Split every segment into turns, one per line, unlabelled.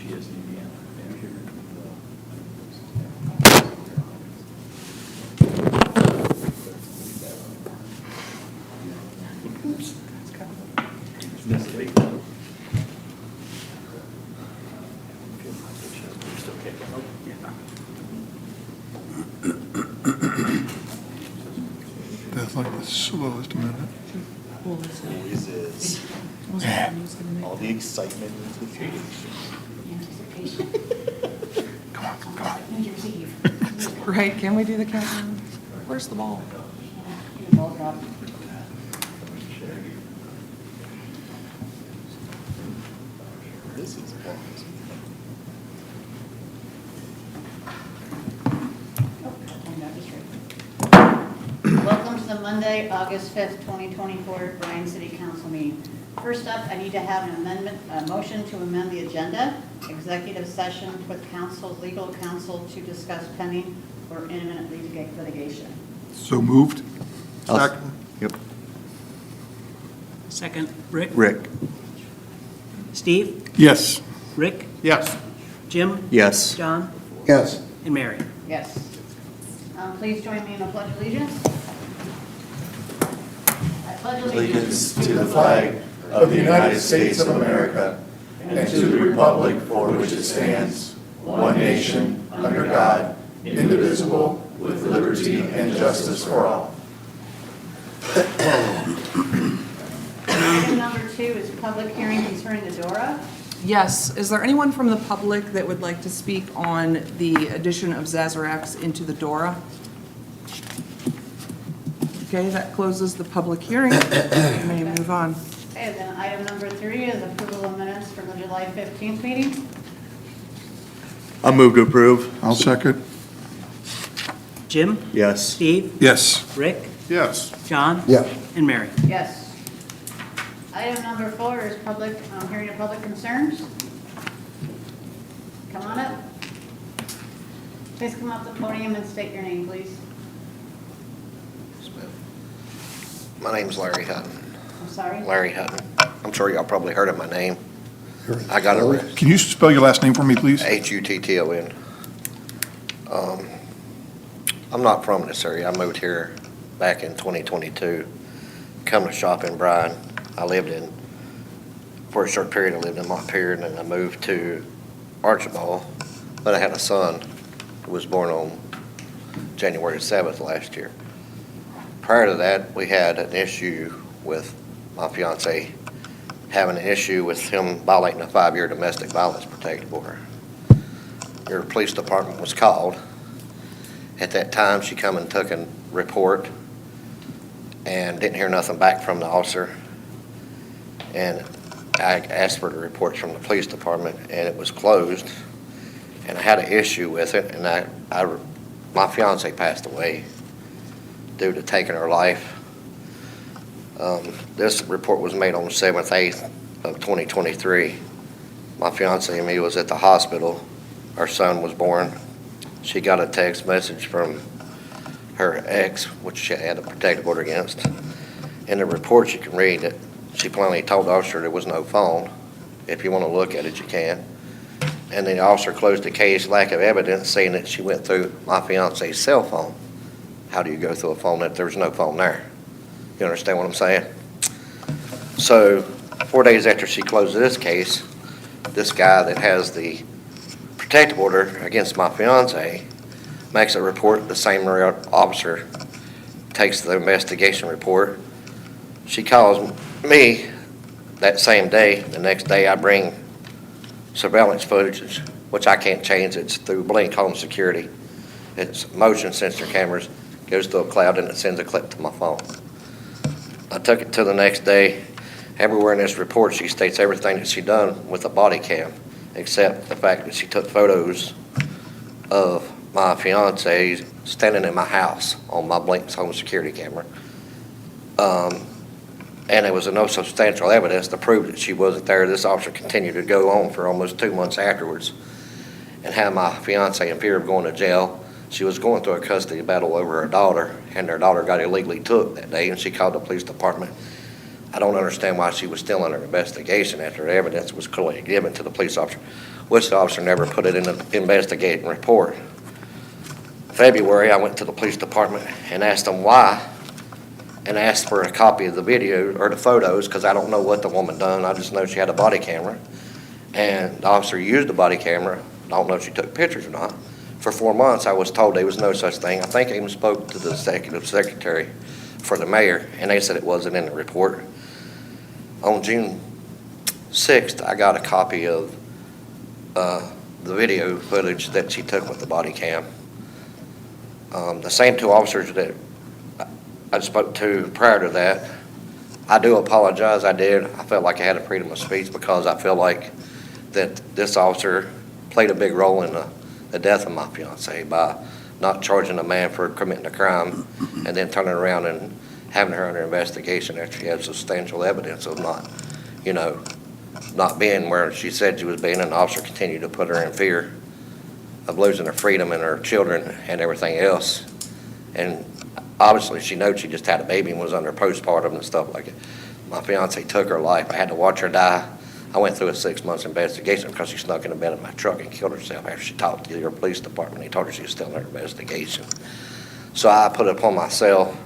She is in Indiana. Oops. Missed it. Still kicking. Oh, yeah.
That's like the slowest minute.
Always is. All the excitement is litigation.
Come on, come on.
Right, can we do the countdown? Where's the ball?
This is fun.
Welcome to the Monday, August 5th, 2024 Bryan City Council meeting. First up, I need to have an amendment, a motion to amend the agenda. Executive session with council, legal counsel to discuss pending or imminent litigation.
So moved.
Second. Yep.
Second, Rick?
Rick.
Steve?
Yes.
Rick?
Yes.
Jim?
Yes.
John?
Yes.
And Mary?
Yes. Please join me in the pledge of allegiance. I pledge
Allegiance to the flag of the United States of America and to the republic for which it stands, one nation, under God, indivisible, with liberty and justice for all.
Item number 2 is public hearing concerning the Dora.
Yes, is there anyone from the public that would like to speak on the addition of Zazarex into the Dora? Okay, that closes the public hearing. You may move on.
Okay, then item number 3 is approval of minutes from the July 15th meeting.
I'll move to approve.
I'll second.
Jim?
Yes.
Steve?
Yes.
Rick?
Yes.
John?
Yeah.
And Mary?
Yes. Item number 4 is public, hearing of public concerns. Come on up. Please come up to the podium and state your name, please.
My name's Larry Hutton.
I'm sorry.
Larry Hutton. I'm sure y'all probably heard of my name. I got a
Can you spell your last name for me, please?
Hutton. I'm not from this area. I moved here back in 2022. Come to shop in Bryan. For a short period, I lived in Montpelier, and then I moved to Archibald. But I had a son who was born on January 7th last year. Prior to that, we had an issue with my fiance having an issue with him violating a 5-year domestic violence protective order. Your police department was called. At that time, she come and took a report and didn't hear nothing back from the officer. And I asked for the reports from the police department, and it was closed. And I had an issue with it, and my fiance passed away due to taking her life. This report was made on 7/8 of 2023. My fiance and me was at the hospital. Our son was born. She got a text message from her ex, which she had a protective order against. In the report, you can read that she plainly told the officer there was no phone. If you want to look at it, you can. And the officer closed the case, lack of evidence, saying that she went through my fiance's cell phone. How do you go through a phone if there's no phone there? You understand what I'm saying? So 4 days after she closed this case, this guy that has the protective order against my fiance makes a report. The same officer takes the investigation report. She calls me that same day. The next day I bring surveillance footage, which I can't change. It's through Blink Home Security. It's motion sensor cameras. Goes to a cloud and it sends a clip to my phone. I took it to the next day. Everywhere in this report, she states everything that she done with a body cam, except the fact that she took photos of my fiance standing in my house on my Blink's home security camera. And there was no substantial evidence to prove that she wasn't there. This officer continued to go on for almost 2 months afterwards and had my fiance in fear of going to jail. She was going through a custody battle over her daughter, and her daughter got illegally took that day, and she called the police department. I don't understand why she was still under investigation after the evidence was clearly given to the police officer, which the officer never put it in the investigating report. February, I went to the police department and asked them why, and asked for a copy of the video or the photos, because I don't know what the woman done. I just know she had a body camera, and the officer used the body camera. I don't know if she took pictures or not. For 4 months, I was told there was no such thing. I think I even spoke to the executive secretary for the mayor, and they said it wasn't in the report. On June 6th, I got a copy of the video footage that she took with the body cam. The same two officers that I spoke to prior to that, I do apologize, I did. I felt like I had a freedom of speech because I feel like that this officer played a big role in the death of my fiance by not charging a man for committing a crime and then turning around and having her under investigation after she had substantial evidence of not being where she said she was being, and the officer continued to put her in fear of losing her freedom and her children and everything else. And obviously she knows she just had a baby and was under postpartum and stuff like that. My fiance took her life. I had to watch her die. I went through a 6 months investigation because she snuck in the bed of my truck and killed herself after she talked to your police department. He told her she was still under investigation. So I put it upon myself,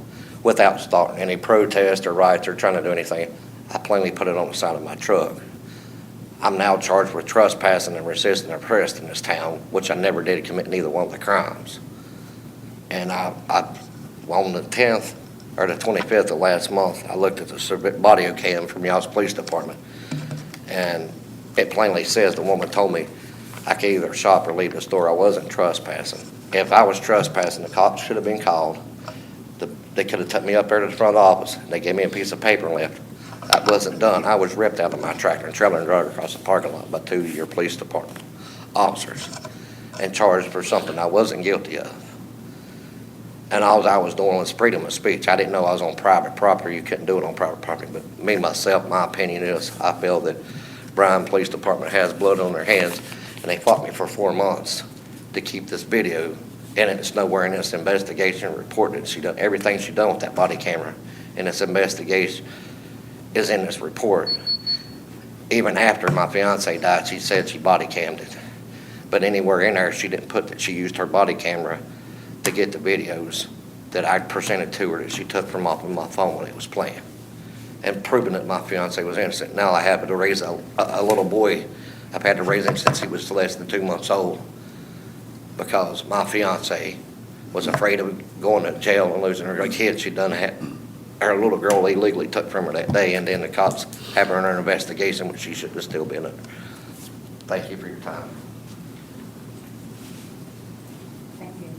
without starting any protest or riots or trying to do anything, I plainly put it on the side of my truck. I'm now charged with trespassing and resisting arrest in this town, which I never did commit neither one of the crimes. And I on the 10th or the 25th of last month, I looked at the body cam from y'all's police department, and it plainly says the woman told me I could either shop or leave the store. I wasn't trespassing. If I was trespassing, the cops should have been called. They could have took me up there to the front office. They gave me a piece of paper and left. That wasn't done. I was ripped out of my tractor and trailer and dragged across the parking lot by 2 of your police department officers and charged for something I wasn't guilty of. And all I was doing was freedom of speech. I didn't know I was on private property. You couldn't do it on private property. But me, myself, my opinion is I feel that Bryan Police Department has blood on their hands, and they fought me for 4 months to keep this video. And it's nowhere in this investigation report that she done everything she done with that body camera. And this investigation is in this report. Even after my fiance died, she said she body cammed it. But anywhere in there, she didn't put that she used her body camera to get the videos that I presented to her that she took from off of my phone when it was playing, and proving that my fiance was innocent. Now I have to raise a little boy. I've had to raise him since he was less than 2 months old because my fiance was afraid of going to jail and losing her kid. She'd done that. Her little girl illegally took from her that day, and then the cops have her under an investigation, which she should have still been under. Thank you for your time.
Thank you.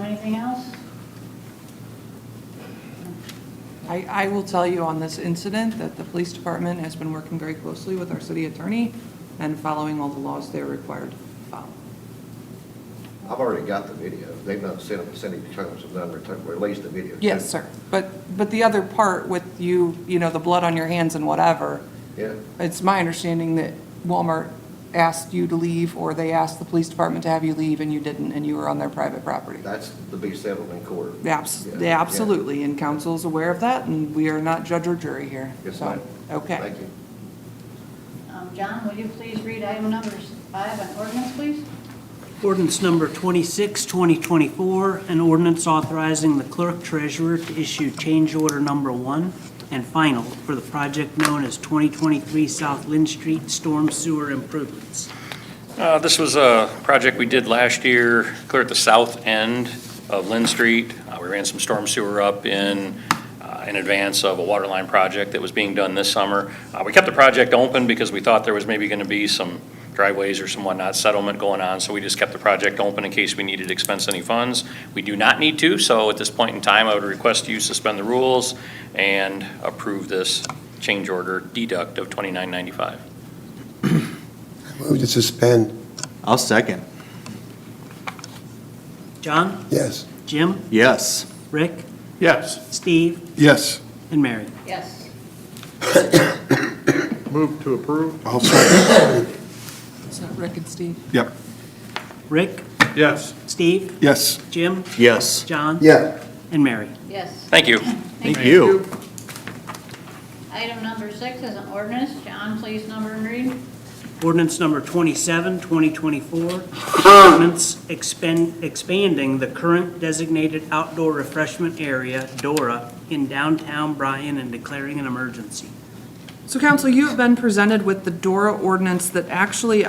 Anything else?
I will tell you on this incident that the police department has been working very closely with our city attorney and following all the laws they're required to follow.
I've already got the video. They've not sent them, the terms of number, released the video.
Yes, sir. But the other part with you know, the blood on your hands and whatever,
Yeah.
it's my understanding that Walmart asked you to leave, or they asked the police department to have you leave, and you didn't, and you were on their private property.
That's to be settled in court.
Yeah, absolutely, and council's aware of that, and we are not judge or jury here.
Yes,
So,
ma'am.
okay.
Thank you.
John, would you please read item numbers 5 on ordinance, please?
Ordinance number 26, 2024, an ordinance authorizing the clerk-treasurer to issue change order number 1 and final for the project known as 2023 South Lynn Street Storm Sewer Improvements.
This was a project we did last year, clear at the south end of Lynn Street. We ran some storm sewer up in advance of a Waterline project that was being done this summer. We kept the project open because we thought there was maybe going to be some driveways or some whatnot settlement going on, so we just kept the project open in case we needed to expense any funds. We do not need to, so at this point in time, I would request you suspend the rules and approve this change order deduct of $29.95.
Move to suspend.
I'll second.
John?
Yes.
Jim?
Yes.
Rick?
Yes.
Steve?
Yes.
And Mary?
Yes.
Move to approve?
I'll second.
Is that Rick and Steve?
Yep.
Rick?
Yes.
Steve?
Yes.
Jim?
Yes.
John?
Yeah.
And Mary?
Yes.
Thank you.
Thank you.
Item number 6 is an ordinance. John, please number and read.
Ordinance number 27, 2024, ordinance expanding the current designated outdoor refreshment area, Dora, in downtown Bryan and declaring an emergency.
So council, you have been presented with the Dora ordinance that actually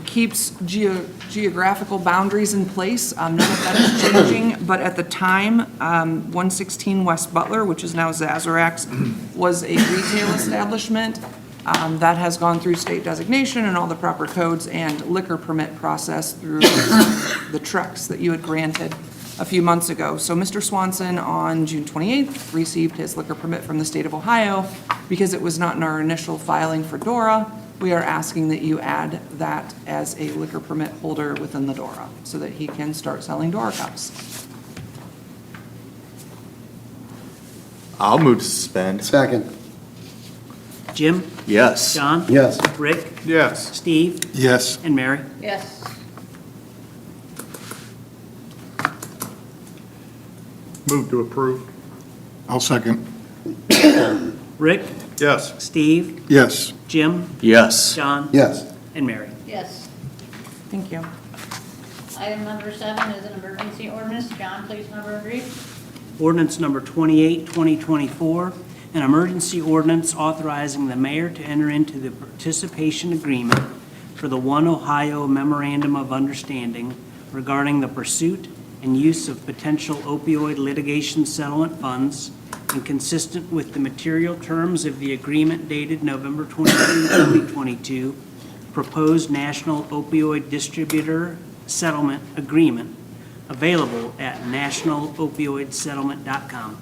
keeps geographical boundaries in place. None of that is changing, but at the time, 116 West Butler, which is now Zazarak's, was a retail establishment. That has gone through state designation and all the proper codes and liquor permit process through the trucks that you had granted a few months ago. So Mr. Swanson, on June 28th, received his liquor permit from the state of Ohio. Because it was not in our initial filing for Dora, we are asking that you add that as a liquor permit holder within the Dora, so that he can start selling Dora cups.
I'll move to suspend.
Second.
Jim?
Yes.
John?
Yes.
Rick?
Yes.
Steve?
Yes.
And Mary?
Yes.
Move to approve. I'll second.
Rick?
Yes.
Steve?
Yes.
Jim?
Yes.
John?
Yes.
And Mary?
Yes.
Thank you.
Item number 7 is an emergency ordinance. John, please number and read.
Ordinance number 28, 2024, an emergency ordinance authorizing the mayor to enter into the participation agreement for the One Ohio Memorandum of Understanding regarding the pursuit and use of potential opioid litigation settlement funds, and consistent with the material terms of the agreement dated November 22, 2022, proposed national opioid distributor settlement agreement, available at nationalopioidsettlement.com.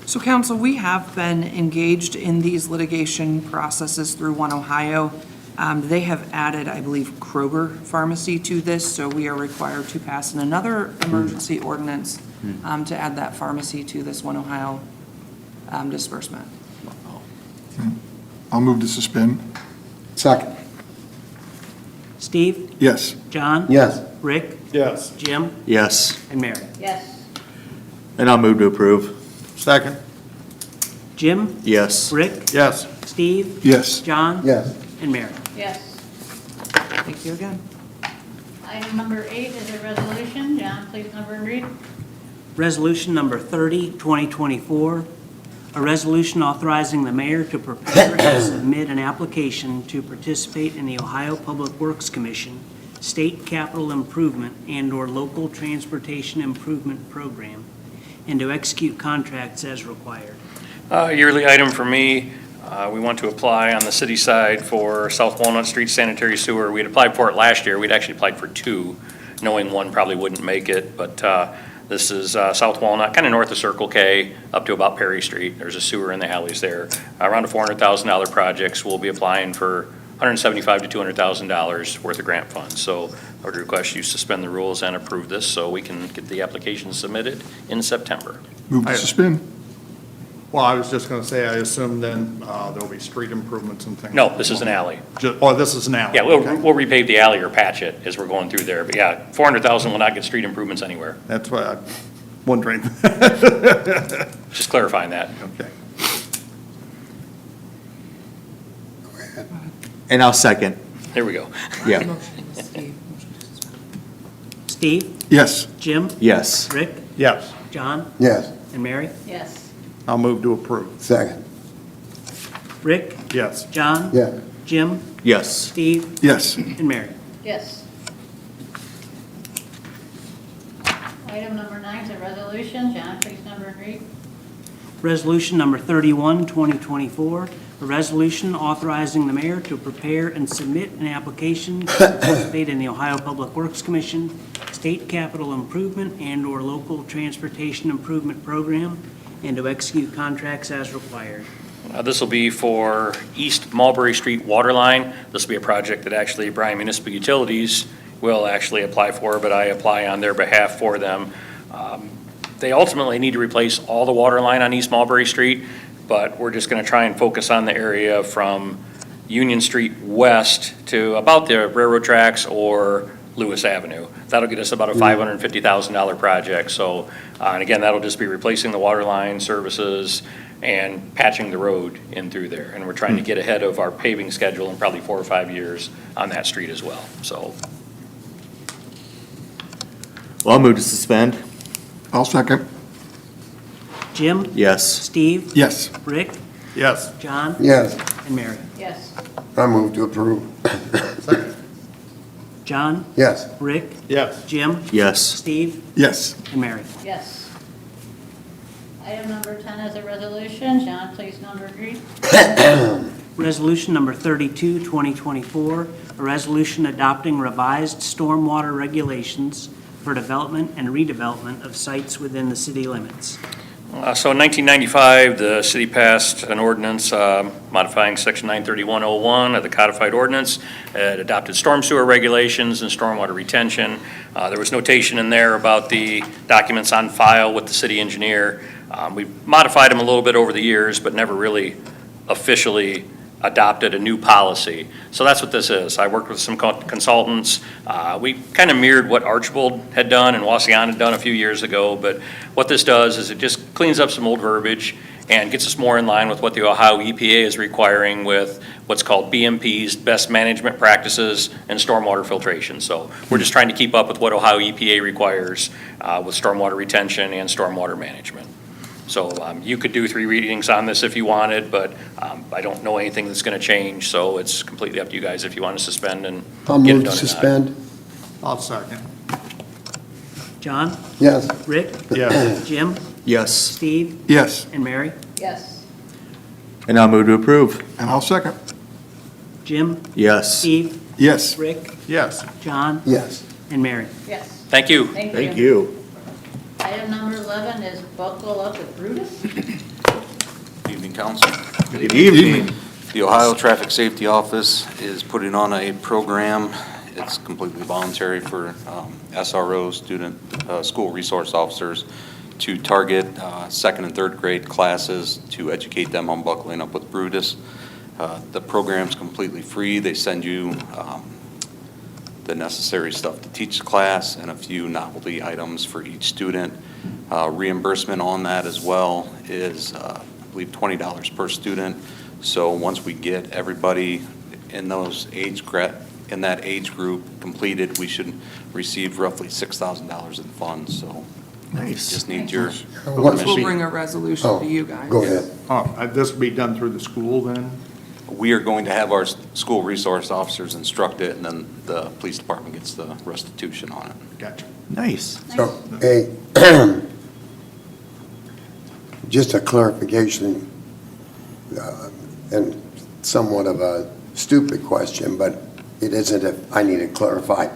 So council, we have been engaged in these litigation processes through One Ohio. They have added, I believe, Kroger Pharmacy to this, so we are required to pass another emergency ordinance to add that pharmacy to this One Ohio disbursement.
I'll move to suspend.
Second.
Steve?
Yes.
John?
Yes.
Rick?
Yes.
Jim?
Yes.
And Mary?
Yes.
And I'll move to approve. Second.
Jim?
Yes.
Rick?
Yes.
Steve?
Yes.
John?
Yes.
And Mary?
Yes.
Thank you again.
Item number 8 is a resolution. John, please number and read.
Resolution number 30, 2024, a resolution authorizing the mayor to prepare and submit an application to participate in the Ohio Public Works Commission State Capital Improvement and/or Local Transportation Improvement Program, and to execute contracts as required.
Yearly item for me, we want to apply on the city side for South Walnut Street Sanitary Sewer. We had applied for it last year. We'd actually applied for 2, knowing one probably wouldn't make it, but this is South Walnut, kind of north of Circle K, up to about Perry Street. There's a sewer in the alleys there. Around a $400,000 project, we'll be applying for $175,000 to $200,000 worth of grant funds. So I would request you suspend the rules and approve this so we can get the application submitted in September.
Move to suspend.
Well, I was just going to say, I assume then there'll be street improvements and things.
No, this is an alley.
Oh, this is an alley.
Yeah,
Okay.
we'll repave the alley or patch it as we're going through there. But yeah, $400,000 will not get street improvements anywhere.
That's what I'm wondering.
Just clarifying that.
Okay.
And I'll second.
There we go.
Yeah.
Steve?
Yes.
Jim?
Yes.
Rick?
Yes,
John?
Yes.
And Mary?
Yes.
I'll move to approve.
Second.
Rick?
Yes.
John?
Yeah.
Jim?
Yes.
Steve?
Yes.
And Mary?
Yes. Item number 9 is a resolution. John, please number and read.
Resolution number 31, 2024, a resolution authorizing the mayor to prepare and submit an application to participate in the Ohio Public Works Commission State Capital Improvement and/or Local Transportation Improvement Program, and to execute contracts as required.
This will be for East Mulberry Street Waterline. This will be a project that actually Bryan Municipal Utilities will actually apply for, but I apply on their behalf for them. They ultimately need to replace all the water line on East Mulberry Street, but we're just going to try and focus on the area from Union Street west to about the railroad tracks or Lewis Avenue. That'll get us about a $550,000 project. So, and again, that'll just be replacing the water line services and patching the road in through there. And we're trying to get ahead of our paving schedule in probably 4 or 5 years on that street as well, so.
Well, I'll move to suspend.
I'll second.
Jim?
Yes.
Steve?
Yes.
Rick?
Yes.
John?
Yes,
And Mary?
Yes.
I move to approve.
John?
Yes,
Rick?
Yes.
Jim?
Yes.
Steve?
Yes.
And Mary?
Yes. Item number 10 is a resolution. John, please number read.
Resolution number 32, 2024, a resolution adopting revised stormwater regulations for development and redevelopment of sites within the city limits.
So in 1995, the city passed an ordinance modifying Section 93101 of the codified ordinance. It adopted storm sewer regulations and stormwater retention. There was notation in there about the documents on file with the city engineer. We've modified them a little bit over the years, but never really officially adopted a new policy. So that's what this is. I worked with some consultants. We kind of mirrored what Archibald had done and Waseon had done a few years ago, but what this does is it just cleans up some old verbiage and gets us more in line with what the Ohio EPA is requiring with what's called BMPs, best management practices, and stormwater filtration. So we're just trying to keep up with what Ohio EPA requires with stormwater retention and stormwater management. So you could do 3 readings on this if you wanted, but I don't know anything that's going to change, so it's completely up to you guys if you want to suspend and
I'll
get it
move
done
to
or not.
suspend.
I'll second.
John?
Yes,
Rick?
Yes.
Jim?
Yes.
Steve?
Yes.
And Mary?
Yes.
And I'll move to approve.
And I'll second.
Jim?
Yes.
Steve?
Yes.
Rick?
Yes.
John?
yes,
And Mary?
Yes.
Thank you.
Thank you.
Item number 11 is Buckle Up with Brutus.
Evening, council.
Good evening.
The Ohio Traffic Safety Office is putting on a program. It's completely voluntary for SROs, school resource officers, to target second and third grade classes to educate them on buckling up with Brutus. The program's completely free. They send you the necessary stuff to teach the class and a few novelty items for each student. Reimbursement on that as well is, I believe, $20 per student. So once we get everybody in that age group completed, we should receive roughly $6,000 in funds. So
Nice.
just need your
What's
We'll
permission.
bring a resolution
oh,
to you guys.
go ahead.
This will be done through the school then?
We are going to have our school resource officers instruct it, and then the police department gets the restitution on it.
Gotcha.
Nice.
So, hey, just a clarification, and somewhat of a stupid question, but it isn't if I need to clarify.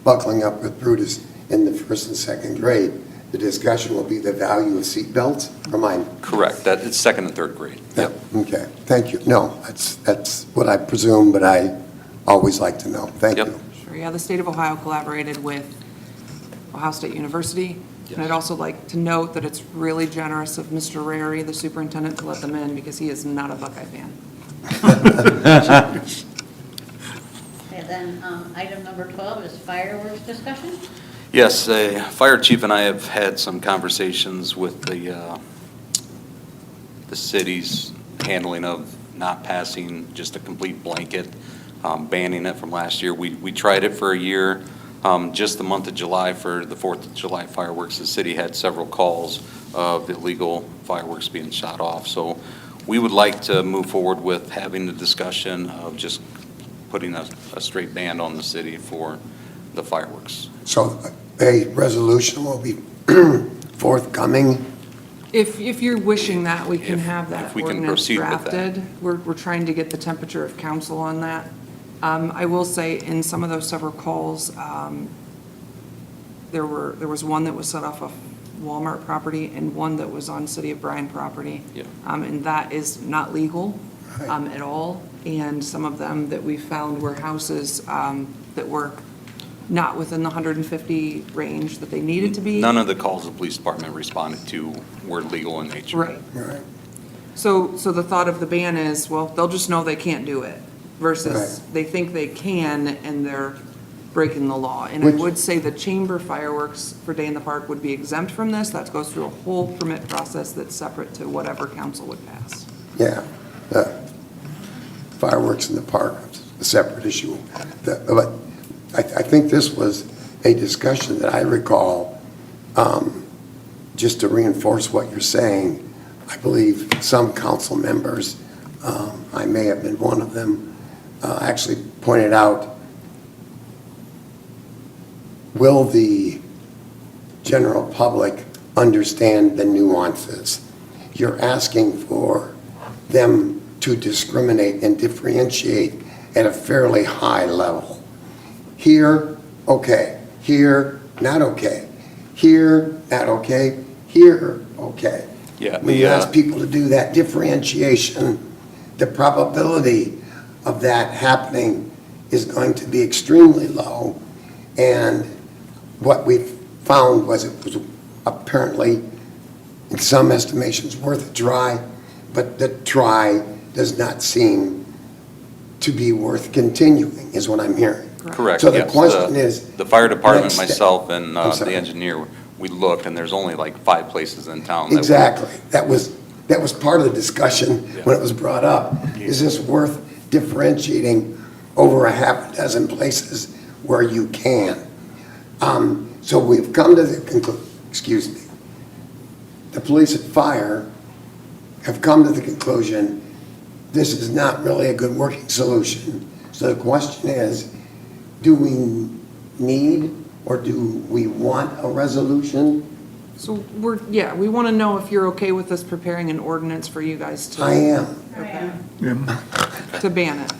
Buckling up with Brutus in the first and second grade, the discussion will be the value of seatbelts, or mine?
Correct. That is second and third grade.
Yeah, okay, thank you. No, that's what I presume, but I always like to know. Thank
Yep.
you.
Sure, yeah, the state of Ohio collaborated with Ohio State University. And
Yes.
I'd also like to note that it's really generous of Mr. Rary, the superintendent, to let them in because he is not a Buckeye fan.
And then item number 12 is fireworks discussion.
Yes, fire chief and I have had some conversations with the city's handling of not passing just a complete blanket, banning it from last year. We tried it for a year. Just the month of July for the 4th of July fireworks, the city had several calls of illegal fireworks being shot off. So we would like to move forward with having the discussion of just putting a straight ban on the city for the fireworks.
So a resolution will be forthcoming.
If you're wishing that, we can have that
If we can
ordinance
proceed with that.
drafted. We're trying to get the temperature of council on that. I will say, in some of those several calls, there was one that was set off of Walmart property and one that was on City of Bryan property.
Yeah.
And that is not legal
Right.
at all. And some of them that we found were houses that were not within the 150 range that they needed to be.
None of the calls the police department responded to were legal in nature.
Right.
Right.
So the thought of the ban is, well, they'll just know they can't do it versus
Right.
they think they can and they're breaking the law. And I
Which-
would say the chamber fireworks for Day in the Park would be exempt from this. That goes through a whole permit process that's separate to whatever council would pass.
Yeah, the fireworks in the park, a separate issue. But I think this was a discussion that I recall, just to reinforce what you're saying. I believe some council members, I may have been one of them, actually pointed out, will the general public understand the nuances? You're asking for them to discriminate and differentiate at a fairly high level. Here, okay. Here, not okay. Here, not okay. Here, okay.
Yeah,
When you ask people to do that differentiation, the probability of that happening is going to be extremely low. And what we found was it was apparently, in some estimations, worth a try, but the try does not seem to be worth continuing, is what I'm hearing.
Correct,
So the
yes.
question is.
The fire department,
next step.
myself, and
I'm
the
sorry.
engineer, we looked, and there's only like 5 places in town. that would-
Exactly. That was part of the discussion when it was brought up. Is this worth differentiating over a half a dozen places where you can? So we've come to the excuse me, the police and fire have come to the conclusion, this is not really a good working solution. So the question is, do we need or do we want a resolution?
So we want to know if you're okay with us preparing an ordinance for you guys to.
I am.
Okay,
Yeah.
to ban it.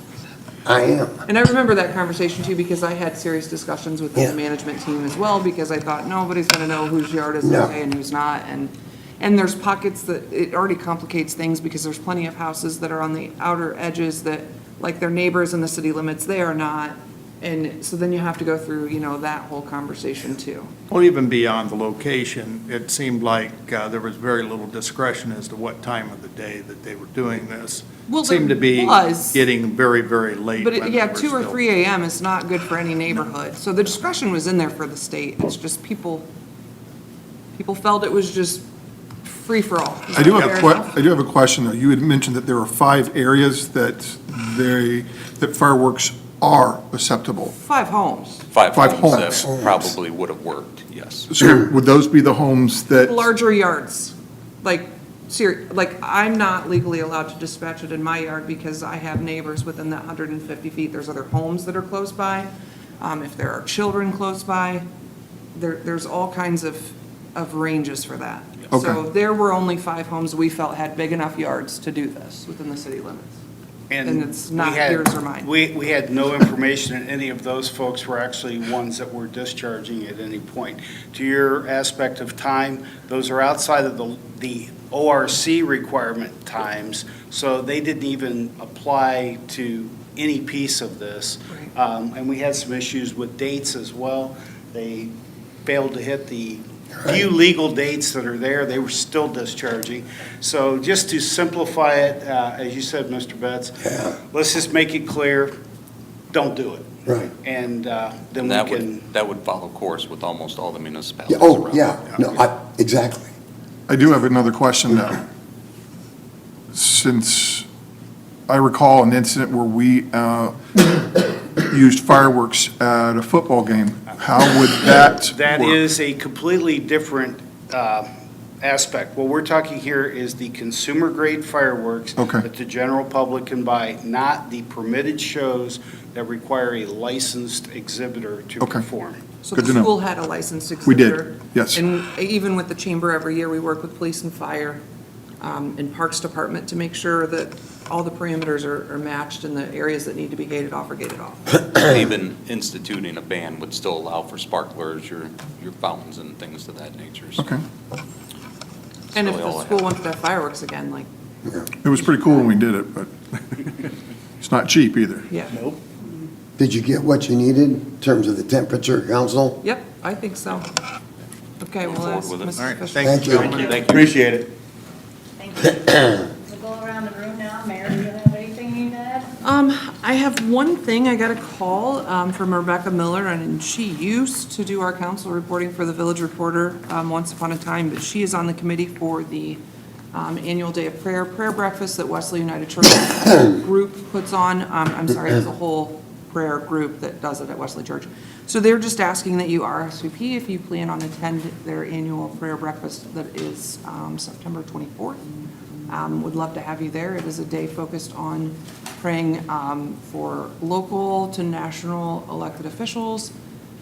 I am.
And I remember that conversation too, because I had serious discussions with the
Yeah.
management team as well, because I thought, nobody's gonna know whose yard is
No.
okay and who's not, and there's pockets that, it already complicates things, because there's plenty of houses that are on the outer edges that, like, their neighbors in the city limits, they are not, and so then you have to go through, that whole conversation too.
Well, even beyond the location, it seemed like there was very little discretion as to what time of the day that they were doing this.
Well,
It seemed to
there
be
was.
getting very, very late.
But,
when they were
2 or
still-
3 a.m. is not good for any neighborhood, so the discretion was in there for the state, it's just people felt it was just free-for-all. Is
I do
that
have,
fair enough?
I do have a question, though. You had mentioned that there are 5 areas that fireworks are acceptable.
5 homes.
5
5
homes
homes.
that probably would have worked, yes.
So would those be the homes that,
Larger yards, like, I'm not legally allowed to dispatch it in my yard because I have neighbors within that 150 feet. There's other homes that are close by. If there are children close by, there's all kinds of ranges for that.
Okay.
So there were only 5 homes we felt had big enough yards to do this within the city limits. And it's not
we had-
yours or mine.
We had no information that any of those folks were actually ones that were discharging at any point. To your aspect of time, those are outside of the ORC requirement times, so they didn't even apply to any piece of this. And we had some issues with dates as well. They failed to hit the few legal dates that are there. They were still discharging. So just to simplify it, as you said, Mr. Betts, let's just make it clear, don't do it.
Right.
And then
And
we
that
can,
that would follow course with almost all the municipalities
Yeah, oh,
around.
yeah, no, exactly.
I do have another question, though. Since I recall an incident where we used fireworks at a football game, how would that
that
work?
is a completely different aspect. What we're talking here is the consumer-grade fireworks
Okay.
that the general public can buy, not the permitted shows that require a licensed exhibitor to
Okay.
perform.
So
Good
the
to know.
school had a licensed
We did,
exhibitor.
yes.
And even with the chamber, every year, we work with police and fire and Parks Department to make sure that all the perimeters are matched and the areas that need to be gated off are gated off.
Even instituting a ban would still allow for sparklers, your fountains and things of that nature. So
Okay.
And if
really
the
all I
school
have.
wanted to have fireworks again, like,
It was pretty cool when we did it, but it's not cheap either.
yeah.
Did you get what you needed in terms of the temperature, council?
Yep, I think so. Okay, well,
forward
that's
with it.
Mrs.
All right,
Fisher.
Thank you.
Thank you.
Appreciate it.
Thank you. We'll go around the room now. Mayor, do you have anything you need to add?
I have one thing, I got a call from Rebecca Miller, and she used to do our council reporting for the Village Reporter once upon a time, but she is on the committee for the annual Day of Prayer breakfast that Wesley United Church group puts on. I'm sorry, it's a whole prayer group that does it at Wesley Church. So they're just asking that you RSVP if you plan on attend their annual prayer breakfast that is September 24th. Would love to have you there. It is a day focused on praying for local to national elected officials.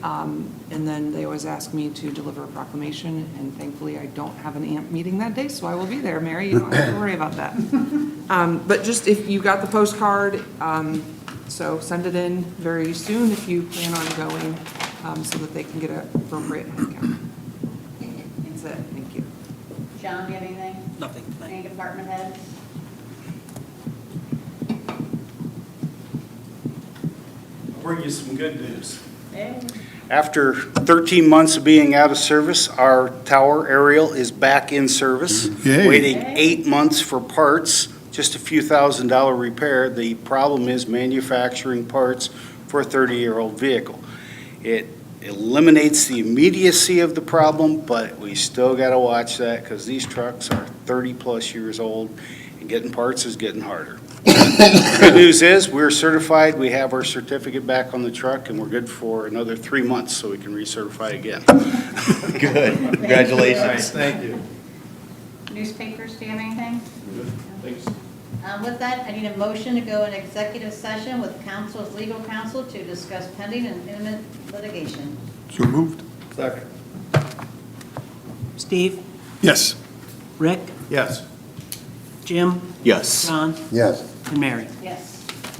And then they always ask me to deliver a proclamation, and thankfully I don't have an AMP meeting that day, so I will be there, Mary. You don't have to worry about that. But just if you got the postcard, so send it in very soon if you plan on going, so that they can get an appropriate head count. That's it. Thank you.
John, do you have anything?
Nothing. Thank
Any department heads?
I'll bring you some good news.
Hey.
After 13 months of being out of service, our tower aerial is back in service.
Yay.
Waiting 8 months for parts, just a few $1,000 repair. The problem is manufacturing parts for a 30-year-old vehicle. It eliminates the immediacy of the problem, but we still got to watch that because these trucks are 30-plus years old, and getting parts is getting harder. Good news is, we're certified, we have our certificate back on the truck, and we're good for another 3 months, so we can recertify again.
Good. Congratulations.
Thank you.
Newspapers, do you have anything? Thanks. With that, I need a motion to go in executive session with council's legal counsel to discuss pending and imminent litigation.
So moved?
Second.
Steve,
Yes.
Rick,
Yes.
Jim,
Yes.
John,
Yes.
and Mary.